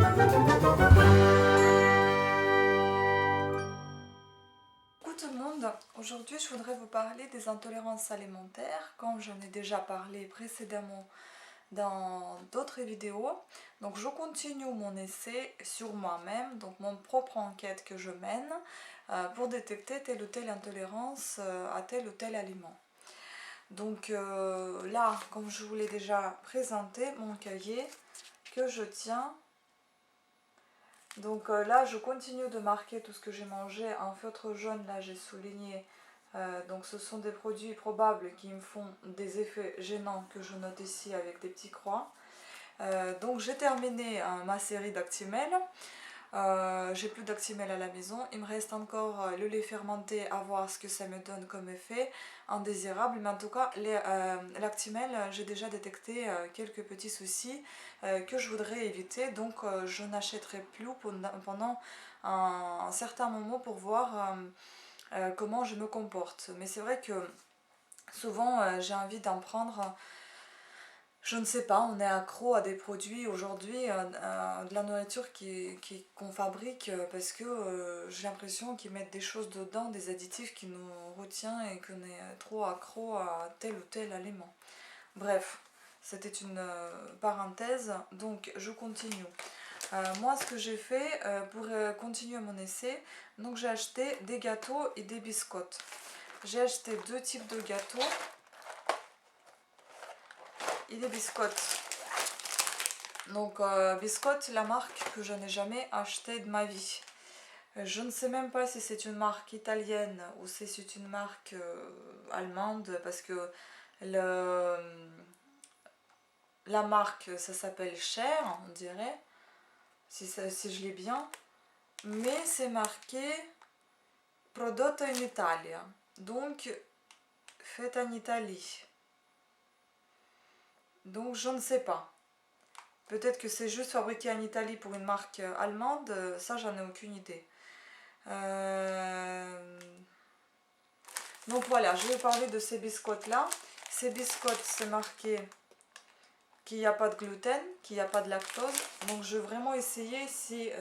Coucou tout le monde, aujourd'hui je voudrais vous parler des intolérances alimentaires, comme j'en ai déjà parlé précédemment dans d'autres vidéos. Donc je continue mon essai sur moi-même, donc mon propre enquête que je mène pour détecter telle ou telle intolérance à tel ou tel aliment. Donc là, comme je vous l'ai déjà présenté, mon cahier que je tiens. Donc là, je continue de marquer tout ce que j'ai mangé en feutre jaune. Là, j'ai souligné. Donc ce sont des produits probables qui me font des effets gênants que je note ici avec des petits croix. Donc j'ai terminé ma série d'Actimel. J'ai plus d'Actimel à la maison. Il me reste encore le lait fermenté, à voir ce que ça me donne comme effet indésirable. Mais en tout cas, l'Actimel, j'ai déjà détecté quelques petits soucis que je voudrais éviter. Donc je n'achèterai plus pendant un certain moment pour voir comment je me comporte. Mais c'est vrai que souvent j'ai envie d'en prendre. Je ne sais pas, on est accro à des produits aujourd'hui, de la nourriture qu'on fabrique parce que j'ai l'impression qu'ils mettent des choses dedans, des additifs qui nous retiennent et qu'on est trop accro à tel ou tel aliment. Bref, c'était une parenthèse, donc je continue. Moi, ce que j'ai fait pour continuer mon essai, donc j'ai acheté des gâteaux et des biscottes. J'ai acheté deux types de gâteaux et des biscottes. Donc biscotte, la marque que je n'ai jamais achetée de ma vie. Je ne sais même pas si c'est une marque italienne ou si c'est une marque allemande parce que la marque ça s'appelle Cher, on dirait, si je l'ai bien. Mais c'est marqué Prodotto in Italia, donc fait en Italie. Donc je ne sais pas. Peut-être que c'est juste fabriqué en Italie pour une marque allemande, ça j'en ai aucune idée. Donc voilà, je vais parler de ces biscottes là. Ces biscottes, c'est marqué qu'il n'y a pas de gluten, qu'il n'y a pas de lactose. Donc je vais vraiment essayer si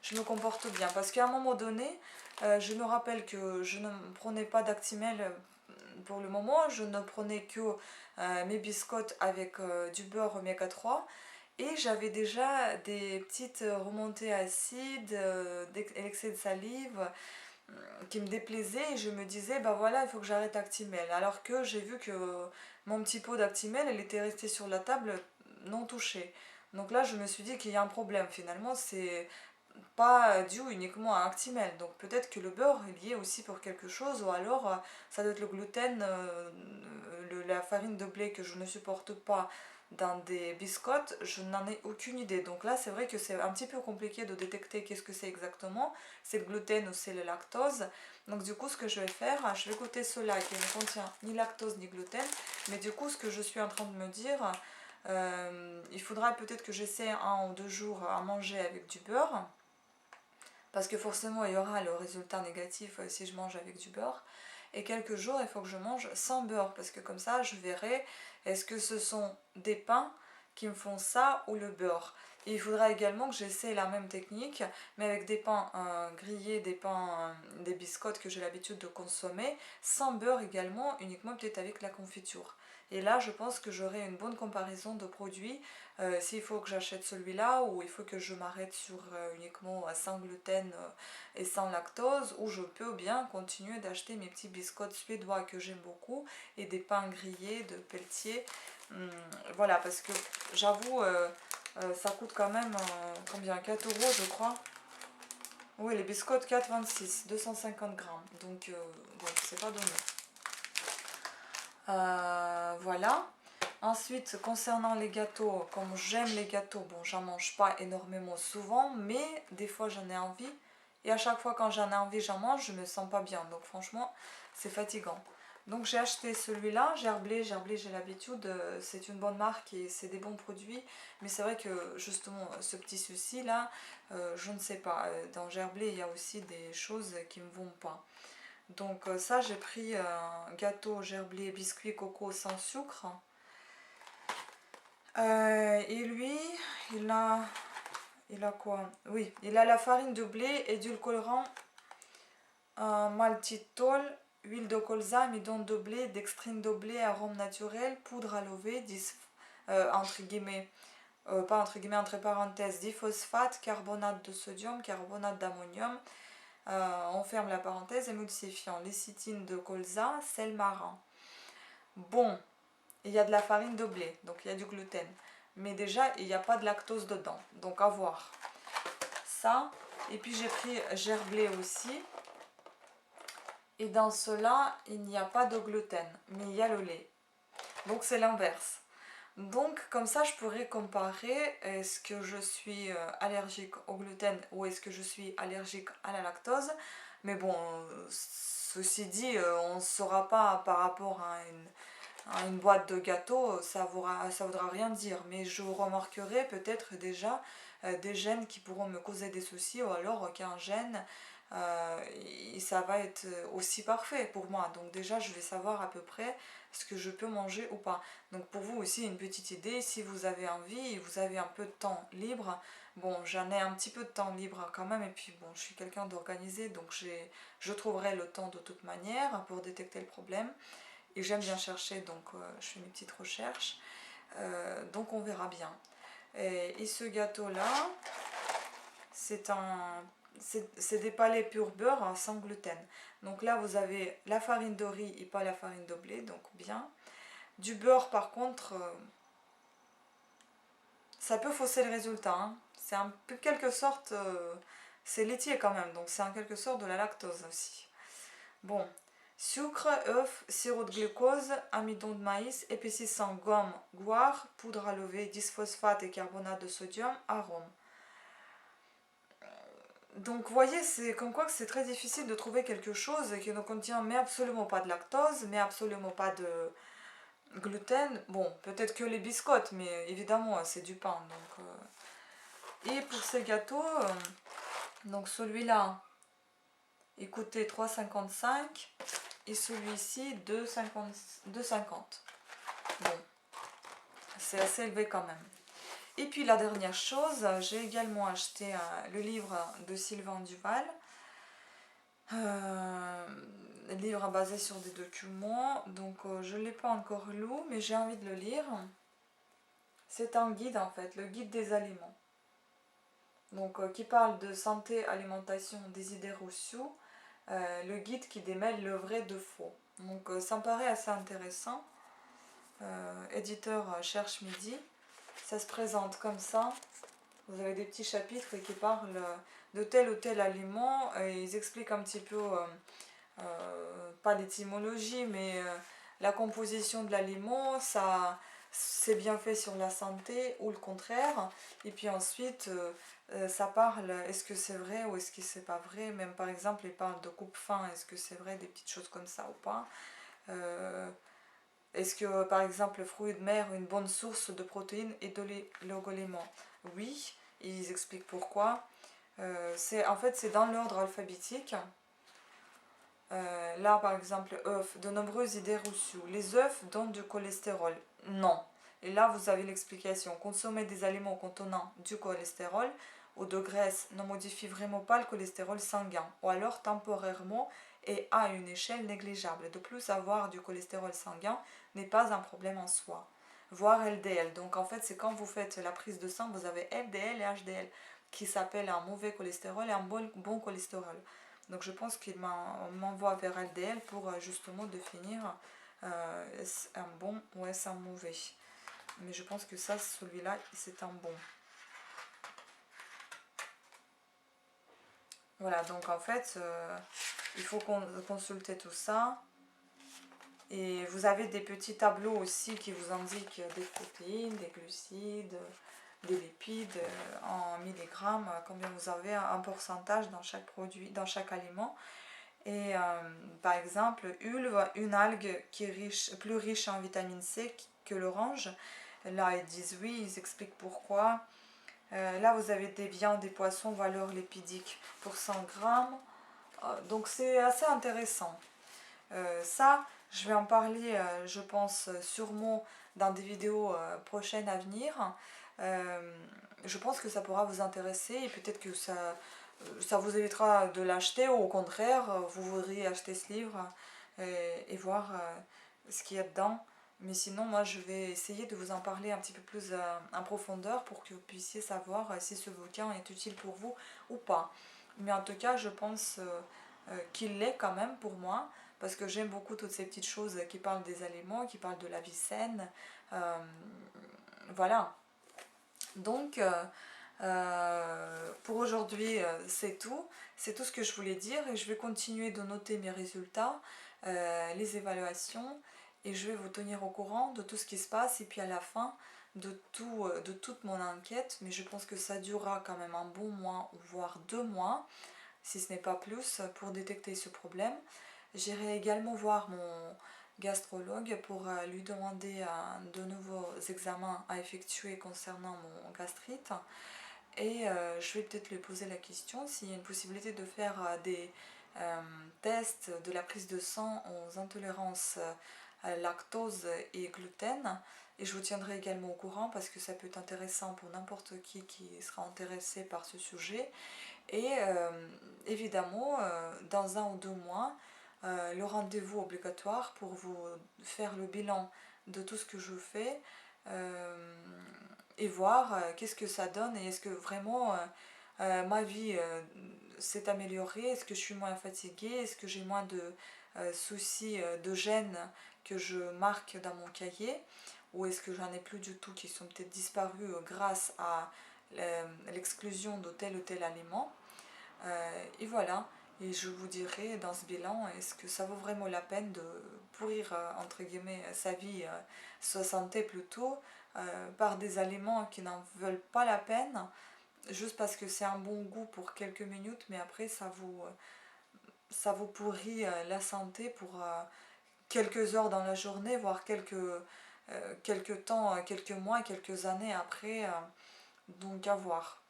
je me comporte bien. Parce qu'à un moment donné, je me rappelle que je ne prenais pas d'Actimel pour le moment. Je ne prenais que mes biscottes avec du beurre oméga 3. Et j'avais déjà des petites remontées acides, l'excès de salive qui me déplaisaient et je me disais bah voilà il faut que j'arrête Actimel. Alors que j'ai vu que mon petit pot d'Actimel elle était restée sur la table non touchée. Donc là je me suis dit qu'il y a un problème finalement, c'est pas dû uniquement à Actimel. Donc peut-être que le beurre est lié aussi pour quelque chose ou alors ça doit être le gluten, la farine de blé que je ne supporte pas dans des biscottes, je n'en ai aucune idée. Donc là, c'est vrai que c'est un petit peu compliqué de détecter qu'est-ce que c'est exactement. C'est le gluten ou c'est le lactose. Donc du coup, ce que je vais faire, je vais goûter cela qui ne contient ni lactose ni gluten. Mais du coup, ce que je suis en train de me dire, il faudra peut-être que j'essaie 1 ou 2 jours à manger avec du beurre. Parce que forcément, il y aura le résultat négatif si je mange avec du beurre. Et quelques jours, il faut que je mange sans beurre. Parce que comme ça, je verrai est-ce que ce sont des pains qui me font ça ou le beurre. Et il faudra également que j'essaie la même technique, mais avec des pains grillés, des biscottes que j'ai l'habitude de consommer, sans beurre également, uniquement peut-être avec la confiture. Et là, je pense que j'aurai une bonne comparaison de produits. S'il faut que j'achète celui-là ou il faut que je m'arrête sur uniquement sans gluten et sans lactose, ou je peux bien continuer d'acheter mes petits biscottes suédois que j'aime beaucoup et des pains grillés de Pelletier. Voilà, parce que j'avoue, ça coûte quand même combien, 4 euros je crois. Oui, les biscottes 4,26, 250 grammes. Donc, c'est pas donné. Voilà. Ensuite, concernant les gâteaux, comme j'aime les gâteaux, bon, j'en mange pas énormément souvent, mais des fois j'en ai envie. Et à chaque fois quand j'en ai envie, j'en mange, je me sens pas bien. Donc franchement, c'est fatigant. Donc j'ai acheté celui-là, Gerblé, j'ai l'habitude, c'est une bonne marque et c'est des bons produits. Mais c'est vrai que justement, ce petit souci là, je ne sais pas. Dans Gerblé, il y a aussi des choses qui me vont pas. Donc ça, j'ai pris un gâteau Gerblé biscuit coco sans sucre. Et lui, il Il a quoi? Oui, il a la farine de blé, édulcorant, maltitol, huile de colza, amidon de blé, dextrine de blé, arôme naturel, poudre à lever, entre guillemets, pas entre guillemets, entre parenthèses, diphosphate, carbonate de sodium, carbonate d'ammonium, on ferme la parenthèse, émulsifiant, lécithine de colza, sel marin. Bon, il y a de la farine de blé, donc il y a du gluten. Mais déjà, il n'y a pas de lactose dedans, donc à voir. Ça, et puis j'ai pris gerblé aussi. Et dans cela, il n'y a pas de gluten, mais il y a le lait. Donc c'est l'inverse. Donc comme ça, je pourrais comparer est-ce que je suis allergique au gluten ou est-ce que je suis allergique à la lactose. Mais bon, ceci dit, on ne saura pas par rapport à une boîte de gâteaux, ça voudra rien dire. Mais je remarquerai peut-être déjà des gènes qui pourront me causer des soucis ou alors qu'un gène ça va être aussi parfait pour moi. Donc déjà, je vais savoir à peu près ce que je peux manger ou pas. Donc pour vous aussi, une petite idée, si vous avez envie et vous avez un peu de temps libre, bon, j'en ai un petit peu de temps libre quand même, et puis bon, je suis quelqu'un d'organisé, donc je trouverai le temps de toute manière pour détecter le problème. Et j'aime bien chercher, donc je fais mes petites recherches. Donc on verra bien. Et ce gâteau-là, c'est des palets pur beurre sans gluten. Donc là, vous avez la farine de riz et pas la farine de blé, donc bien. Du beurre, par contre, ça peut fausser le résultat. Hein. C'est un peu quelque sorte, c'est laitier quand même, donc c'est en quelque sorte de la lactose aussi. Bon, sucre, œuf, sirop de glucose, amidon de maïs, épaississant, gomme, goire, poudre à lever, disphosphate et carbonate de sodium, arôme. Donc vous voyez, c'est comme quoi que c'est très difficile de trouver quelque chose qui ne contient mais absolument pas de lactose, mais absolument pas de gluten. Bon, peut-être que les biscottes, mais évidemment c'est du pain. Et pour ces gâteaux, donc celui-là, écoutez, 3,55 et celui-ci 2,50. Bon, c'est assez élevé quand même. Et puis la dernière chose, j'ai également acheté le livre de Sylvain Duval. Livre basé sur des documents, donc je ne l'ai pas encore lu, mais j'ai envie de le lire. C'est un guide en fait, le guide des aliments. Donc qui parle de santé, alimentation, des idées reçues, le guide qui démêle le vrai de faux. Donc ça me paraît assez intéressant. Éditeur Cherche Midi. Ça se présente comme ça. Vous avez des petits chapitres qui parlent de tel ou tel aliment et ils expliquent un petit peu, pas l'étymologie, mais la composition de l'aliment, ça c'est bien fait sur la santé ou le contraire. Et puis ensuite, ça parle, est-ce que c'est vrai ou est-ce que c'est pas vrai. Même par exemple, ils parlent de coupe-faim, est-ce que c'est vrai, des petites choses comme ça ou pas. Est-ce que par exemple le fruit de mer est une bonne source de protéines et de l'olégulement? Oui, ils expliquent pourquoi. En fait, c'est dans l'ordre alphabétique. Là, par exemple, œufs, de nombreuses idées reçues. Les œufs donnent du cholestérol. Non. Et là, vous avez l'explication. Consommer des aliments contenant du cholestérol ou de graisse ne modifie vraiment pas le cholestérol sanguin, ou alors temporairement et à une échelle négligeable. De plus, avoir du cholestérol sanguin n'est pas un problème en soi. Voire LDL. Donc en fait, c'est quand vous faites la prise de sang, vous avez LDL et HDL, qui s'appellent un mauvais cholestérol et un bon cholestérol. Donc je pense qu'il m'envoie vers LDL pour justement définir est-ce un bon ou est-ce un mauvais. Mais je pense que ça, celui-là, c'est un bon. Voilà, donc en fait, il faut consulter tout ça. Et vous avez des petits tableaux aussi qui vous indiquent des protéines, des glucides, des lipides en milligrammes, combien vous avez un pourcentage dans chaque produit, dans chaque aliment. Et par exemple, une algue qui est plus riche en vitamine C que l'orange. Là, ils disent oui, ils expliquent pourquoi. Là, vous avez des viandes, des poissons, valeur lipidique pour 100 grammes. Donc, c'est assez intéressant. Ça, je vais en parler, je pense, sûrement dans des vidéos prochaines à venir. je pense que ça pourra vous intéresser et peut-être que ça vous évitera de l'acheter ou au contraire, vous voudriez acheter ce livre et voir ce qu'il y a dedans. Mais sinon, moi, je vais essayer de vous en parler un petit peu plus en profondeur pour que vous puissiez savoir si ce bouquin est utile pour vous ou pas. Mais en tout cas, je pense qu'il l'est quand même pour moi, parce que j'aime beaucoup toutes ces petites choses qui parlent des aliments, qui parlent de la vie saine. Voilà. Donc, pour aujourd'hui, c'est tout. C'est tout ce que je voulais dire et je vais continuer de noter mes résultats, les évaluations et je vais vous tenir au courant de tout ce qui se passe et puis à la fin de toute mon enquête, mais je pense que ça durera quand même un bon mois ou voire 2 mois, si ce n'est pas plus, pour détecter ce problème. J'irai également voir mon gastrologue pour lui demander de nouveaux examens à effectuer concernant mon gastrite. Et je vais peut-être lui poser la question s'il y a une possibilité de faire des tests de la prise de sang aux intolérances à lactose et gluten. Et je vous tiendrai également au courant parce que ça peut être intéressant pour n'importe qui sera intéressé par ce sujet. Et évidemment, dans 1 ou 2 mois, le rendez-vous obligatoire pour vous faire le bilan de tout ce que je fais et voir qu'est-ce que ça donne et est-ce que vraiment ma vie s'est améliorée, est-ce que je suis moins fatiguée, est-ce que j'ai moins de soucis de gêne que je marque dans mon cahier ou est-ce que j'en ai plus du tout qui sont peut-être disparus grâce à l'exclusion de tel ou tel aliment. Et voilà, et je vous dirai dans ce bilan, est-ce que ça vaut vraiment la peine de pourrir, entre guillemets, sa vie, sa santé plutôt, par des aliments qui n'en veulent pas la peine, juste parce que c'est un bon goût pour quelques minutes, mais après ça vous pourrit la santé pour quelques heures dans la journée, voire quelques temps, quelques mois, quelques années après, donc à voir.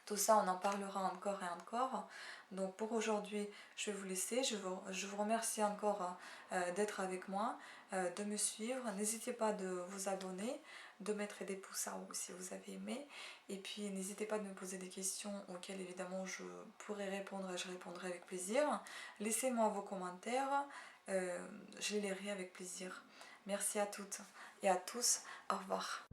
Tout ça, on en parlera encore et encore. Donc pour aujourd'hui, je vais vous laisser. Je vous remercie encore d'être avec moi, de me suivre. N'hésitez pas de vous abonner, de mettre des pouces en haut si vous avez aimé. Et puis n'hésitez pas de me poser des questions auxquelles évidemment je pourrai répondre et je répondrai avec plaisir. Laissez-moi vos commentaires, je les lirai avec plaisir. Merci à toutes et à tous. Au revoir.